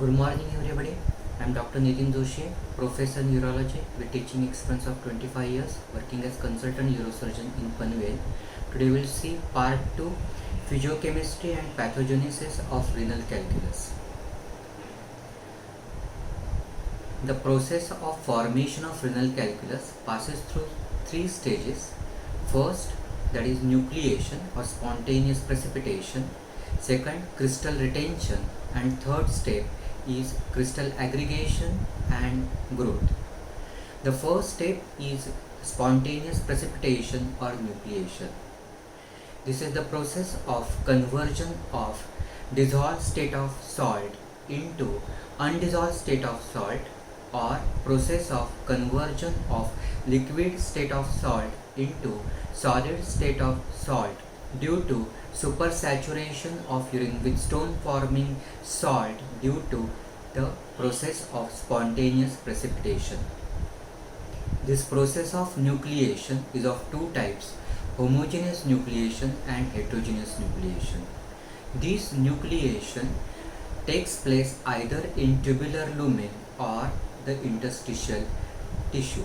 Good morning, everybody. I am Dr. Nitin Joshi, Professor Neurology with teaching experience of 25 years, working as consultant neurosurgeon in Panvel. Today we will see part 2, physiochemistry and pathogenesis of renal calculus. The process of formation of renal calculus passes through three stages. First, that is nucleation or spontaneous precipitation. Second, crystal retention, and third step is crystal aggregation and growth. The first step is spontaneous precipitation or nucleation. This is the process of conversion of dissolved state of salt into undissolved state of salt, or process of conversion of liquid state of salt into solid state of salt due to supersaturation of urine with stone forming salt due to the process of spontaneous precipitation. This process of nucleation is of two types: homogeneous nucleation and heterogeneous nucleation. This nucleation takes place either in tubular lumen or the interstitial tissue.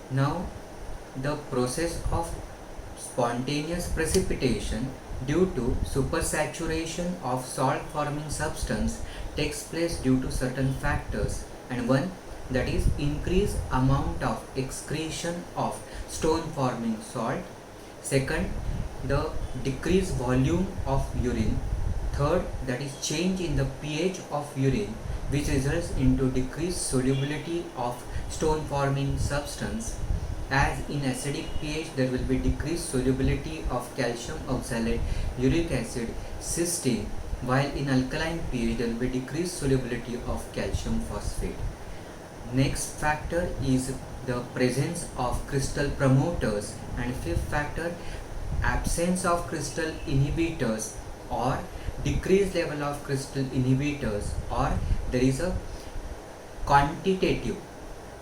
Now, the process of spontaneous precipitation due to supersaturation of salt forming substance takes place due to certain factors, and one, that is increased amount of excretion of stone forming salt. Second, the decreased volume of urine. Third, that is change in the pH of urine, which results into decreased solubility of stone forming substance. As in acidic pH there will be decreased solubility of calcium oxalate, uric acid, cysteine, while in alkaline pH there will be decreased solubility of calcium phosphate. Next factor is the presence of crystal promoters, and fifth factor, absence of crystal inhibitors or decreased level of crystal inhibitors, or there is a quantitative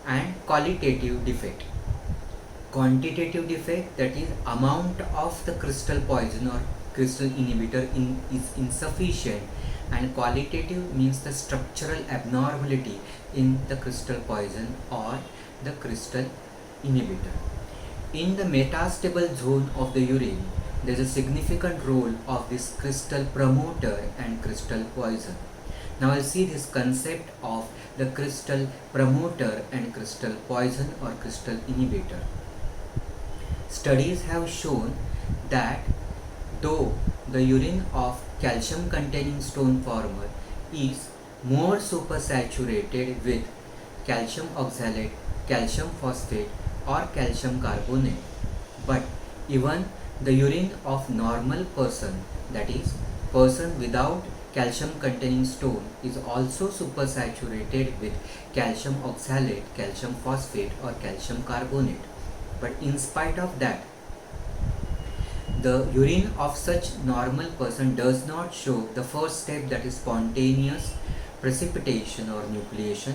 and qualitative defect. Quantitative defect, that is amount of the crystal poison or crystal inhibitor is insufficient, and qualitative means the structural abnormality in the crystal poison or the crystal inhibitor. In the metastable zone of the urine, there is a significant role of this crystal promoter and crystal poison. Now I'll see this concept of the crystal promoter and crystal poison or crystal inhibitor. Studies have shown that though the urine of calcium containing stone former is more supersaturated with calcium oxalate, calcium phosphate or calcium carbonate, but even the urine of normal person, that is person without calcium containing stone, is also supersaturated with calcium oxalate, calcium phosphate or calcium carbonate. But in spite of that, the urine of such normal person does not show the first step, that is spontaneous precipitation or nucleation,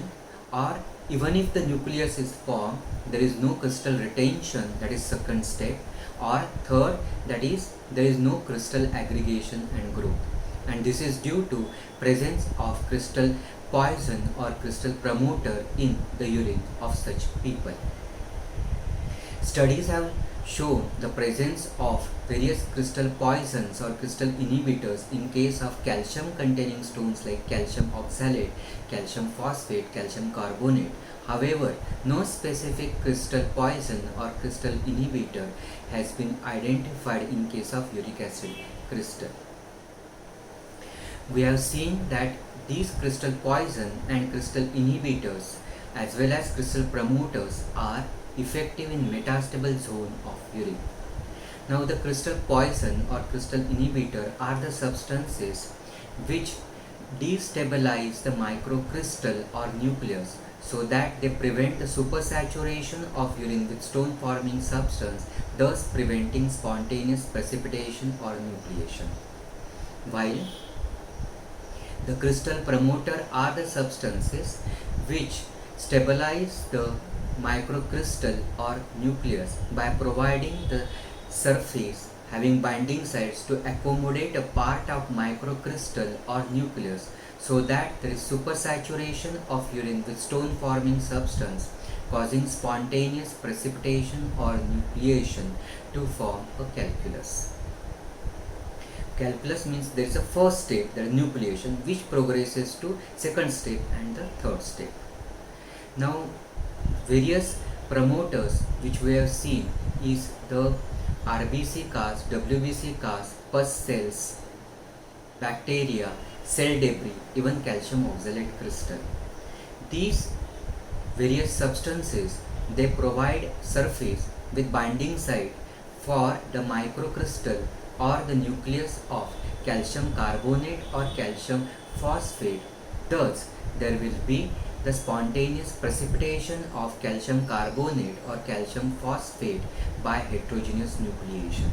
or even if the nucleus is formed, there is no crystal retention, that is second step, or third, that is there is no crystal aggregation and growth, and this is due to presence of crystal poison or crystal promoter in the urine of such people. Studies have shown the presence of various crystal poisons or crystal inhibitors in case of calcium containing stones like calcium oxalate, calcium phosphate, calcium carbonate. However, no specific crystal poison or crystal inhibitor has been identified in case of uric acid crystal. We have seen that these crystal poison and crystal inhibitors as well as crystal promoters are effective in metastable zone of urine. Now the crystal poison or crystal inhibitor are the substances which destabilize the microcrystal or nucleus so that they prevent the supersaturation of urine with stone forming substance, thus preventing spontaneous precipitation or nucleation. While the crystal promoter are the substances which stabilize the microcrystal or nucleus by providing the surface having binding sites to accommodate a part of microcrystal or nucleus so that there is supersaturation of urine with stone forming substance causing spontaneous precipitation or nucleation to form a calculus. Calculus means there is a first step, that is nucleation, which progresses to second step and the third step. Now various promoters which we have seen is the RBC cast, WBC cast, pus cells, bacteria, cell debris, even calcium oxalate crystal. These various substances, they provide surface with binding site for the microcrystal or the nucleus of calcium carbonate or calcium phosphate. Thus, there will be the spontaneous precipitation of calcium carbonate or calcium phosphate by heterogeneous nucleation.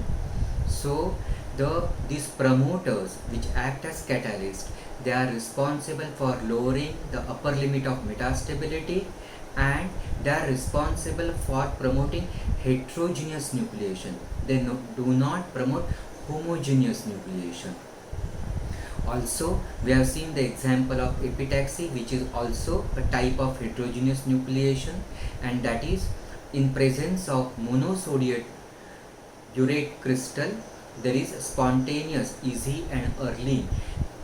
So, these promoters which act as catalysts, they are responsible for lowering the upper limit of metastability, and they are responsible for promoting heterogeneous nucleation. They do not promote homogeneous nucleation. Also, we have seen the example of epitaxy, which is also a type of heterogeneous nucleation, and that is in presence of monosodium urate crystal, there is spontaneous, easy and early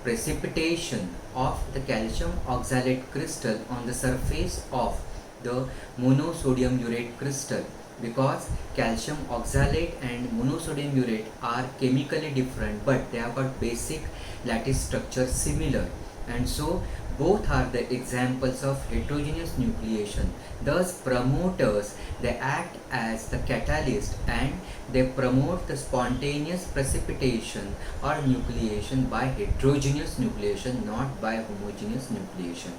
precipitation of the calcium oxalate crystal on the surface of the monosodium urate crystal, because calcium oxalate and monosodium urate are chemically different, but they have got basic lattice structure similar, and so both are the examples of heterogeneous nucleation. Thus, promoters, they act as the catalyst and they promote the spontaneous precipitation or nucleation by heterogeneous nucleation, not by homogeneous nucleation.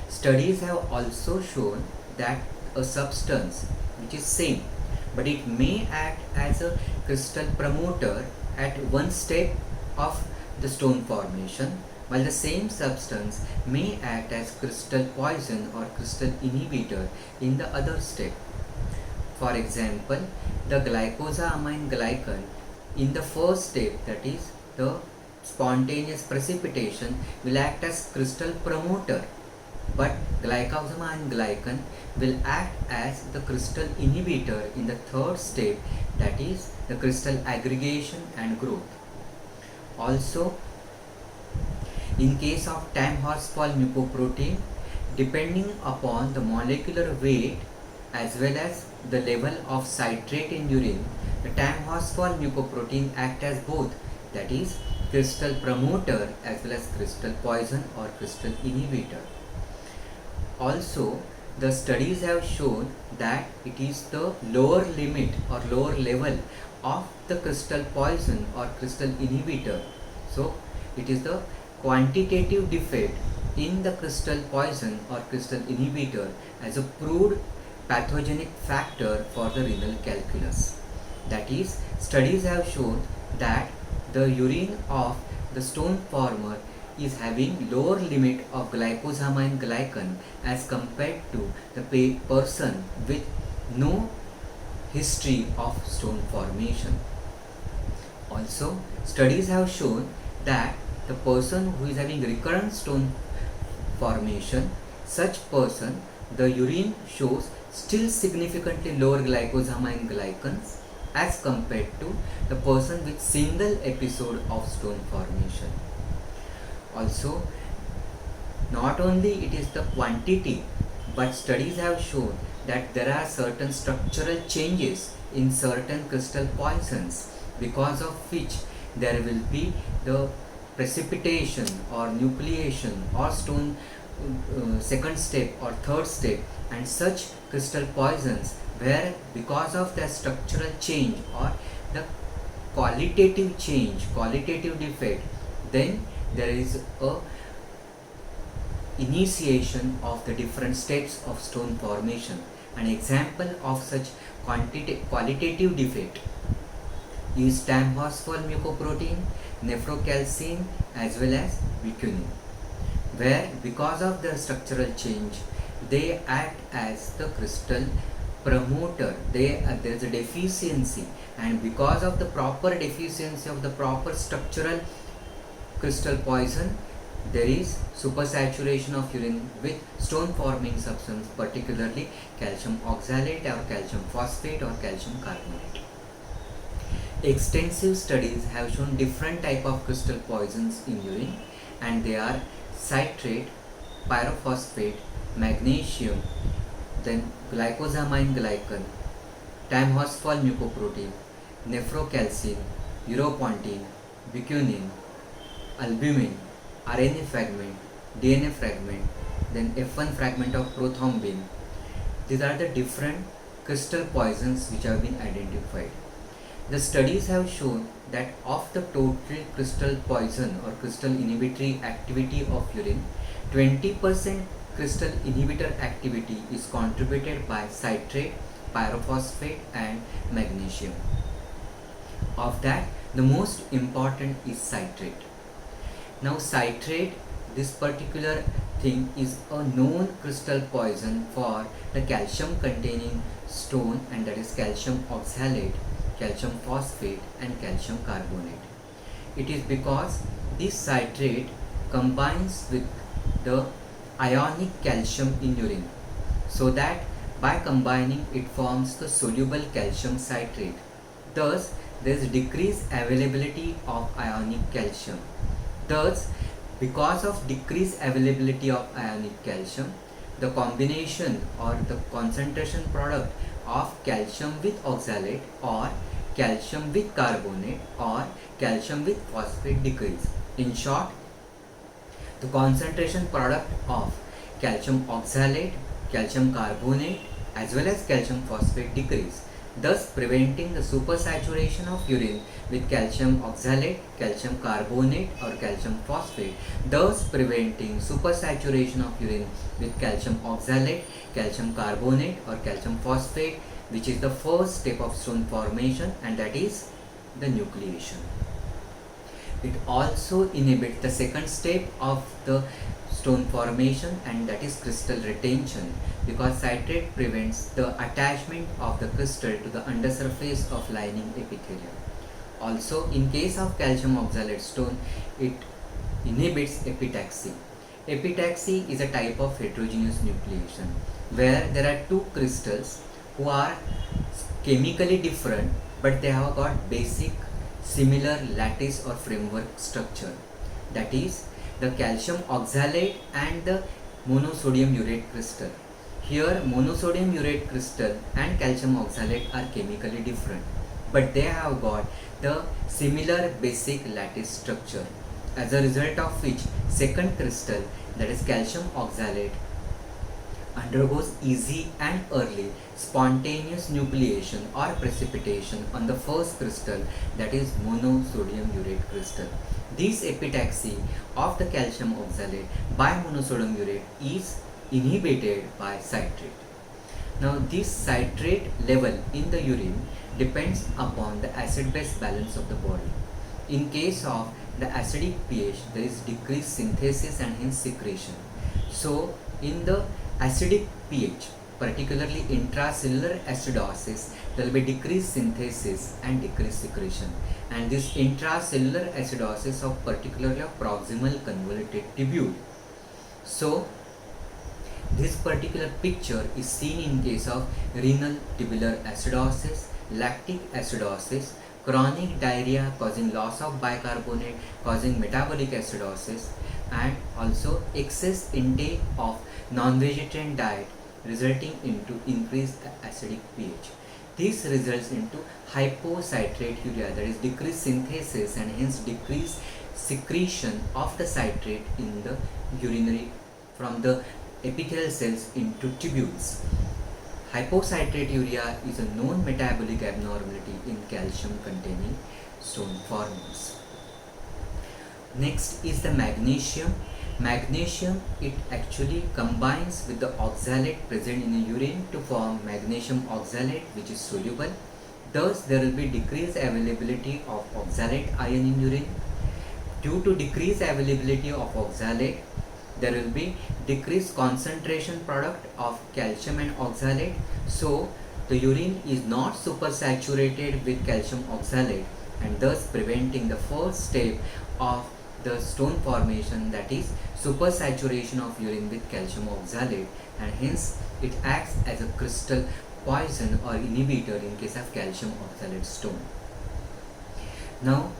Studies have also shown that a substance which is same, but it may act as a crystal promoter at one step of the stone formation, while the same substance may act as crystal poison or crystal inhibitor in the other step. For example, the glycosamine glycan in the first step, that is the spontaneous precipitation, will act as crystal promoter, but glycosamine glycan will act as the crystal inhibitor in the third step, that is the crystal aggregation and growth. Also, in case of Tam-Horsfall mucoprotein, depending upon the molecular weight as well as the level of citrate in urine, the Tam-Horsfall mucoprotein act as both, that is crystal promoter as well as crystal poison or crystal inhibitor. Also, the studies have shown that it is the lower limit or lower level of the crystal poison or crystal inhibitor. So, it is the quantitative defect in the crystal poison or crystal inhibitor as a proved pathogenic factor for the renal calculus. That is, studies have shown that the urine of the stone former is having lower limit of glycosamine glycan as compared to the person with no history of stone formation. Also, studies have shown that the person who is having recurrent stone formation, such person, the urine shows still significantly lower glycosamine glycans as compared to the person with single episode of stone formation. Also, not only it is the quantity, but studies have shown that there are certain structural changes in certain crystal poisons, because of which there will be the precipitation or nucleation or stone second step or third step, and such crystal poisons where because of their structural change or the qualitative change, qualitative defect, then there is a initiation of the different steps of stone formation. An example of such qualitative defect is Tam-Horsfall mucoprotein, nephrocalcine as well as biquinin, where because of their structural change they act as the crystal promoter. There is a deficiency, and because of the proper deficiency of the proper structural crystal poison, there is supersaturation of urine with stone forming substance, particularly calcium oxalate or calcium phosphate or calcium carbonate. Extensive studies have shown different type of crystal poisons in urine, and they are citrate, pyrophosphate, magnesium, then glycosamine glycan, timphosphol mucoprotein, nephrocalcin, uropontine, biquinin, albumin, RNA fragment, DNA fragment, then F1 fragment of prothrombin. These are the different crystal poisons which have been identified. The studies have shown that of the total crystal poison or crystal inhibitory activity of urine, 20% crystal inhibitor activity is contributed by citrate, pyrophosphate and magnesium. Of that, the most important is citrate. Now citrate, this particular thing is a known crystal poison for the calcium containing stone, and that is calcium oxalate, calcium phosphate and calcium carbonate. It is because this citrate combines with the ionic calcium in urine, so that by combining it forms the soluble calcium citrate. Thus, there is decreased availability of ionic calcium. Thus, because of decreased availability of ionic calcium, the combination or the concentration product of calcium with oxalate or calcium with carbonate or calcium with phosphate decrease. In short, the concentration product of calcium oxalate, calcium carbonate as well as calcium phosphate decrease, thus preventing the supersaturation of urine with calcium oxalate, calcium carbonate or calcium phosphate, thus preventing supersaturation of urine with calcium oxalate, calcium carbonate or calcium phosphate, which is the first step of stone formation, and that is the nucleation. It also inhibits the second step of the stone formation, and that is crystal retention, because citrate prevents the attachment of the crystal to the undersurface of lining epithelium. Also, in case of calcium oxalate stone, it inhibits epitaxy. Epitaxy is a type of heterogeneous nucleation where there are two crystals who are chemically different, but they have got basic similar lattice or framework structure. That is the calcium oxalate and the monosodium urate crystal. Here monosodium urate crystal and calcium oxalate are chemically different, but they have got the similar basic lattice structure, as a result of which second crystal, that is calcium oxalate, undergoes easy and early spontaneous nucleation or precipitation on the first crystal, that is monosodium urate crystal. This epitaxy of the calcium oxalate by monosodium urate is inhibited by citrate. Now this citrate level in the urine depends upon the acid-base balance of the body. In case of the acidic pH, there is decreased synthesis and hence secretion. So in the acidic pH, particularly intracellular acidosis, there will be decreased synthesis and decreased secretion, and this intracellular acidosis of particularly of proximal convoluted tubule. So this particular picture is seen in case of renal tubular acidosis, lactic acidosis, chronic diarrhea causing loss of bicarbonate, causing metabolic acidosis, and also excess intake of non-vegetarian diet resulting into increased acidic pH. This results into hypocitraturia, that is decreased synthesis and hence decreased secretion of the citrate in the urinary from the epithelial cells into tubules. Hypocitraturia is a known metabolic abnormality in calcium containing stone formers. Next is the magnesium. Magnesium, it actually combines with the oxalate present in the urine to form magnesium oxalate, which is soluble. Thus there will be decreased availability of oxalate ion in urine. Due to decreased availability of oxalate, there will be decreased concentration product of calcium and oxalate. So the urine is not supersaturated with calcium oxalate, and thus preventing the first step of the stone formation, that is supersaturation of urine with calcium oxalate, and hence it acts as a crystal poison or inhibitor in case of calcium oxalate stone. Now,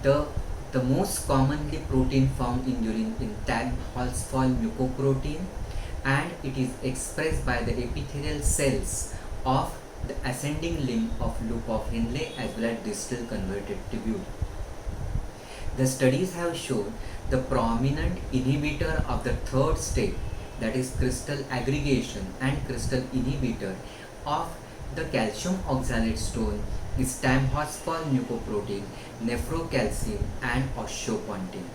the most commonly protein found in urine in Tag-Horsfall mucoprotein, and it is expressed by the epithelial cells of the ascending limb of loop of Henle as well as distal converted tubule. The studies have shown the prominent inhibitor of the third state, that is crystal aggregation and crystal inhibitor of the calcium oxalate stone, is Tag-Horsfall mucoprotein, nephrocalcin and osteopontin.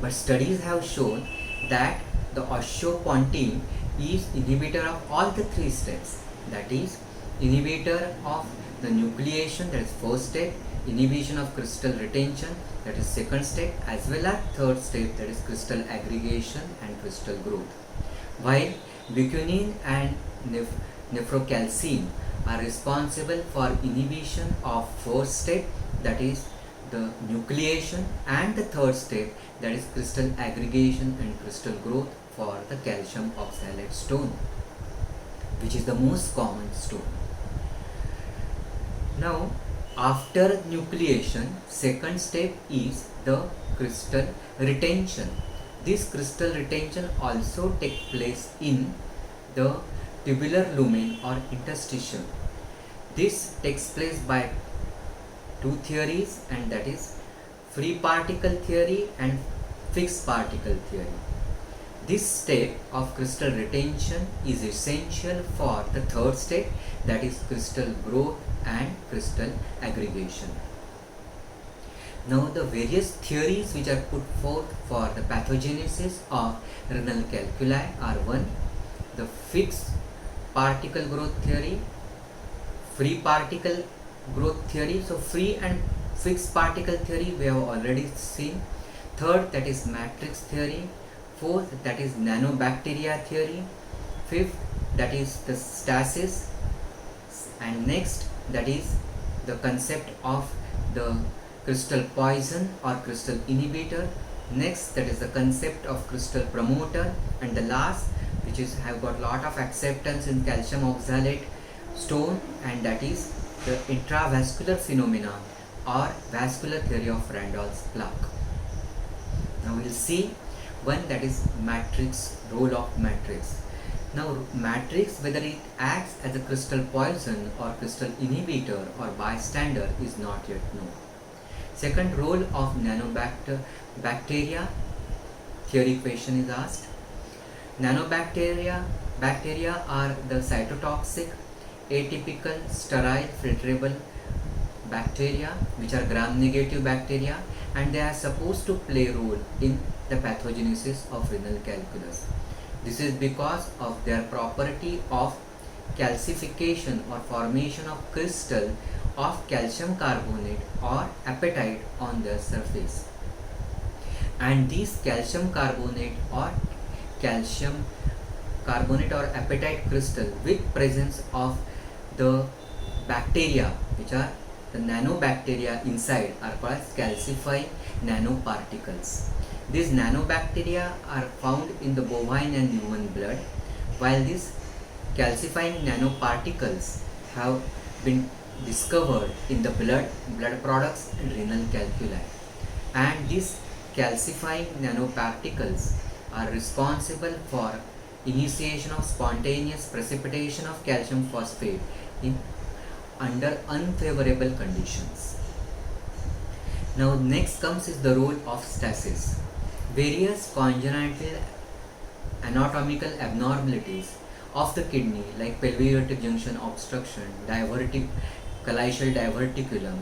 But studies have shown that the osteopontin is inhibitor of all the three steps, that is inhibitor of the nucleation, that is first step, inhibition of crystal retention, that is second step, as well as third step, that is crystal aggregation and crystal growth. While bucinin and nephrocalcin are responsible for inhibition of first step, that is the nucleation, and the third step, that is crystal aggregation and crystal growth for the calcium oxalate stone, which is the most common stone. Now, after nucleation, second step is the crystal retention. This crystal retention also takes place in the tubular lumen or interstitium. This takes place by two theories, and that is free particle theory and fixed particle theory. This step of crystal retention is essential for the third step, that is crystal growth and crystal aggregation. Now, the various theories which are put forth for the pathogenesis of renal calculi are: one, the fixed particle growth theory, free particle growth theory. So free and fixed particle theory we have already seen. Third, that is matrix theory. Fourth, that is nanobacteria theory. Fifth, that is the stasis. And next, that is the concept of the crystal poison or crystal inhibitor. Next, that is the concept of crystal promoter. And the last, which is have got lot of acceptance in calcium oxalate stone, and that is the intravascular phenomena or vascular theory of Randolph's plaque. Now we will see one, that is matrix, role of matrix. Now matrix, whether it acts as a crystal poison or crystal inhibitor or bystander, is not yet known. Second, role of nanobacteria theory question is asked. Nanobacteria are the cytotoxic, atypical, sterile, filtrable bacteria which are gram-negative bacteria, and they are supposed to play a role in the pathogenesis of renal calculus. This is because of their property of calcification or formation of crystal of calcium carbonate or apatite on their surface. And these calcium carbonate or apatite crystal with presence of the bacteria, which are the nanobacteria inside, are called calcifying nanoparticles. These nanobacteria are found in the bovine and human blood, while these calcifying nanoparticles have been discovered in the blood products and renal calculi. And these calcifying nanoparticles are responsible for initiation of spontaneous precipitation of calcium phosphate under unfavorable conditions. Now next comes is the role of stasis. Various congenital anatomical abnormalities of the kidney, like pelvic junction obstruction, caliceal diverticulum,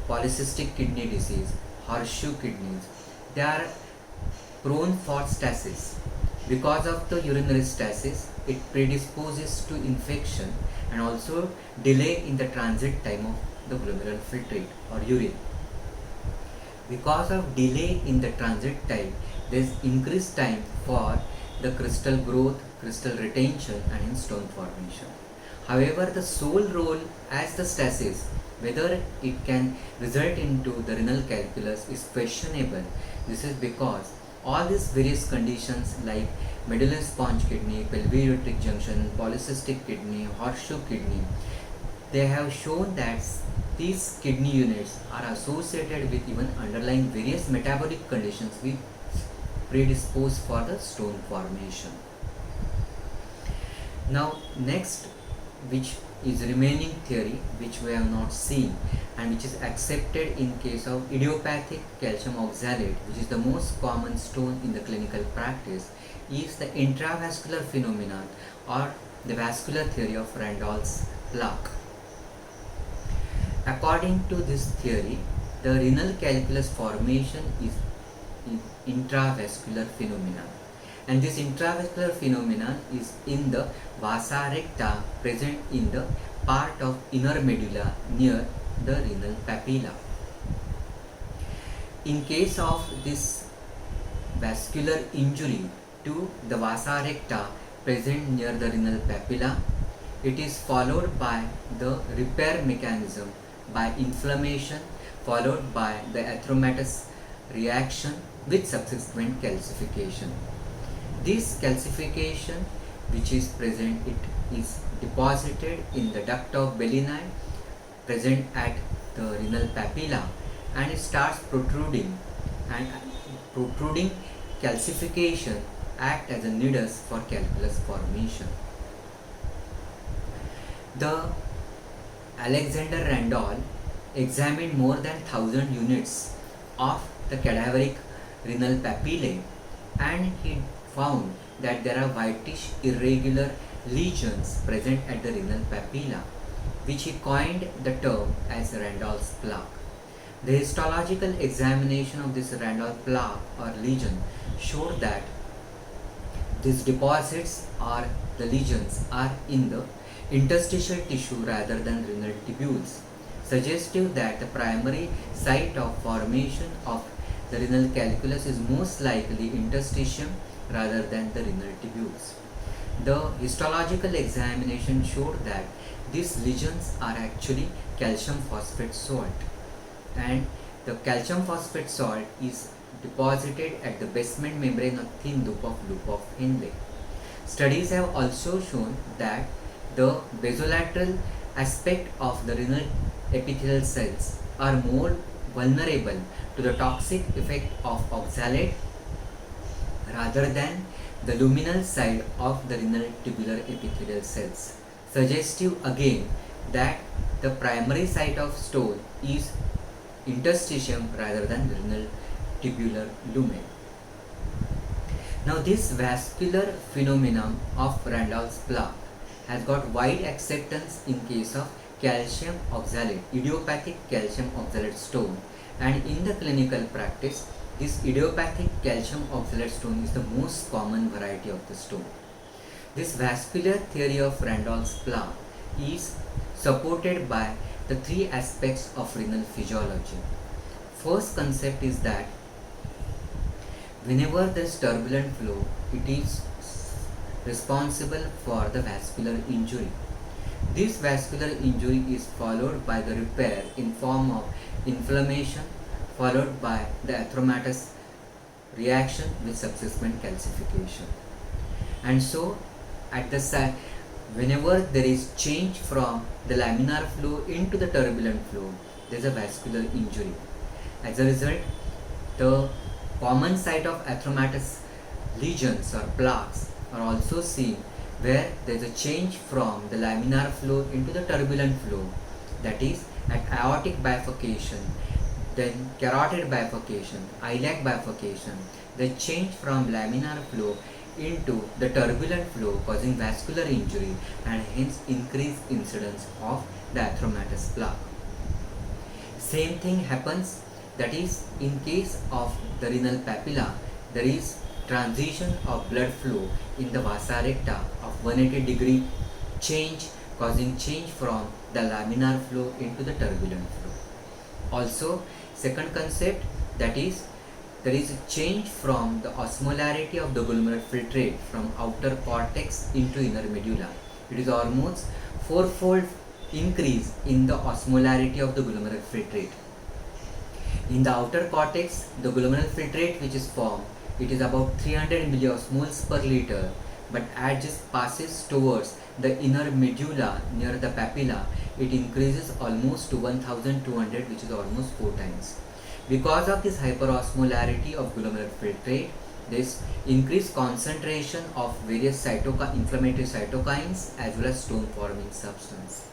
polycystic kidney disease, horseshoe kidneys, they are prone for stasis. Because of the urinary stasis, it predisposes to infection and also delay in the transit time of the glomerular filtrate or urine. Because of delay in the transit time, there is increased time for the crystal growth, crystal retention and in stone formation. However, the sole role as the stasis Whether it can result into the renal calculus is questionable. This is because all these various conditions like medullary sponge kidney, pelvic junction, polycystic kidney, horseshoe kidney, they have shown that these kidney units are associated with even underlying various metabolic conditions which predispose for the stone formation. Now next, which is remaining theory which we have not seen and which is accepted in case of idiopathic calcium oxalate, which is the most common stone in the clinical practice, is the intravascular phenomenon or the vascular theory of Randolph's plaque. According to this theory, the renal calculus formation is intravascular phenomenon, and this intravascular phenomenon is in the vasa recta present in the part of inner medulla near the renal papilla. In case of this vascular injury to the vasa recta present near the renal papilla, it is followed by the repair mechanism by inflammation followed by the atheromatous reaction with subsequent calcification. This calcification which is present, it is deposited in the duct of Bellini present at the renal papilla, and it starts protruding, and protruding calcification act as a nidus for calculus formation. The Alexander Randolph examined more than 1000 units of the cadaveric renal papillae, and he found that there are whitish irregular lesions present at the renal papilla, which he coined the term as Randolph's plaque. The histological examination of this Randolph plaque or lesion showed that these deposits or the lesions are in the interstitial tissue rather than renal tubules, suggestive that the primary site of formation of the renal calculus is most likely interstitium rather than the renal tubules. The histological examination showed that these lesions are actually calcium phosphate salt, and the calcium phosphate salt is deposited at the basement membrane of thin loop of Henle. Studies have also shown that the basolateral aspect of the renal epithelial cells are more vulnerable to the toxic effect of oxalate rather than the luminal side of the renal tubular epithelial cells, suggestive again that the primary site of stone is interstitium rather than renal tubular lumen. Now this vascular phenomenon of Randolph's plaque has got wide acceptance in case of calcium oxalate, idiopathic calcium oxalate stone, and in the clinical practice this idiopathic calcium oxalate stone is the most common variety of the stone. This vascular theory of Randolph's plaque is supported by the three aspects of renal physiology. First concept is that whenever there is turbulent flow, it is responsible for the vascular injury. This vascular injury is followed by the repair in form of inflammation followed by the atheromatous reaction with subsequent calcification. And so at the site, whenever there is change from the laminar flow into the turbulent flow, there is a vascular injury. As a result, the common site of atheromatous lesions or plaques are also seen where there is a change from the laminar flow into the turbulent flow, that is at aortic bifurcation, then carotid bifurcation, iliac bifurcation, the change from laminar flow into the turbulent flow causing vascular injury and hence increased incidence of the atheromatous plaque. Same thing happens, that is in case of the renal papilla, there is transition of blood flow in the vasa recta of 180-degree change causing change from the laminar flow into the turbulent flow. Also, second concept, that is there is a change from the osmolarity of the glomerular filtrate from outer cortex into inner medulla. It is almost fourfold increase in the osmolarity of the glomerular filtrate. In the outer cortex, the glomerular filtrate which is formed, it is about 300 milliosmoles per liter, but as it passes towards the inner medulla near the papilla, it increases almost to 1200, which is almost 4 times. Because of this hyperosmolarity of glomerular filtrate, this increased concentration of various inflammatory cytokines as well as stone forming substance.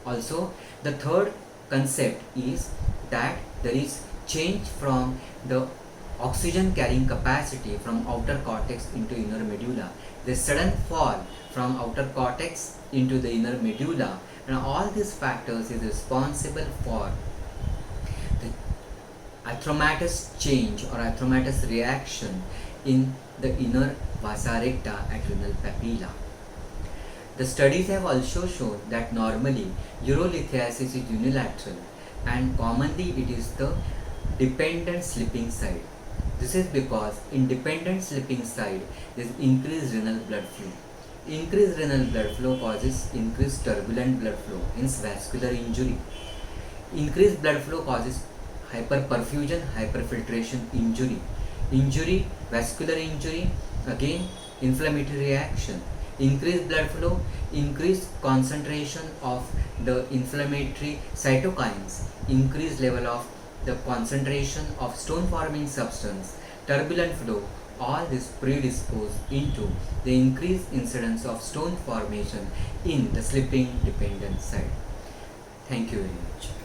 Also, the third concept is that there is change from the oxygen carrying capacity from outer cortex into inner medulla. The sudden fall from outer cortex into the inner medulla, and all these factors is responsible for the atheromatous change or atheromatous reaction in the inner vasa recta at renal papilla. The studies have also shown that normally urolithiasis is unilateral and commonly it is the dependent slipping side. This is because in dependent slipping side there is increased renal blood flow. Increased renal blood flow causes increased turbulent blood flow, hence vascular injury. Increased blood flow causes hyperperfusion, hyperfiltration injury, vascular injury, again inflammatory reaction. Increased blood flow, increased concentration of the inflammatory cytokines, increased level of the concentration of stone forming substance, turbulent flow, all this predispose into the increased incidence of stone formation in the slipping dependent side. Thank you very much.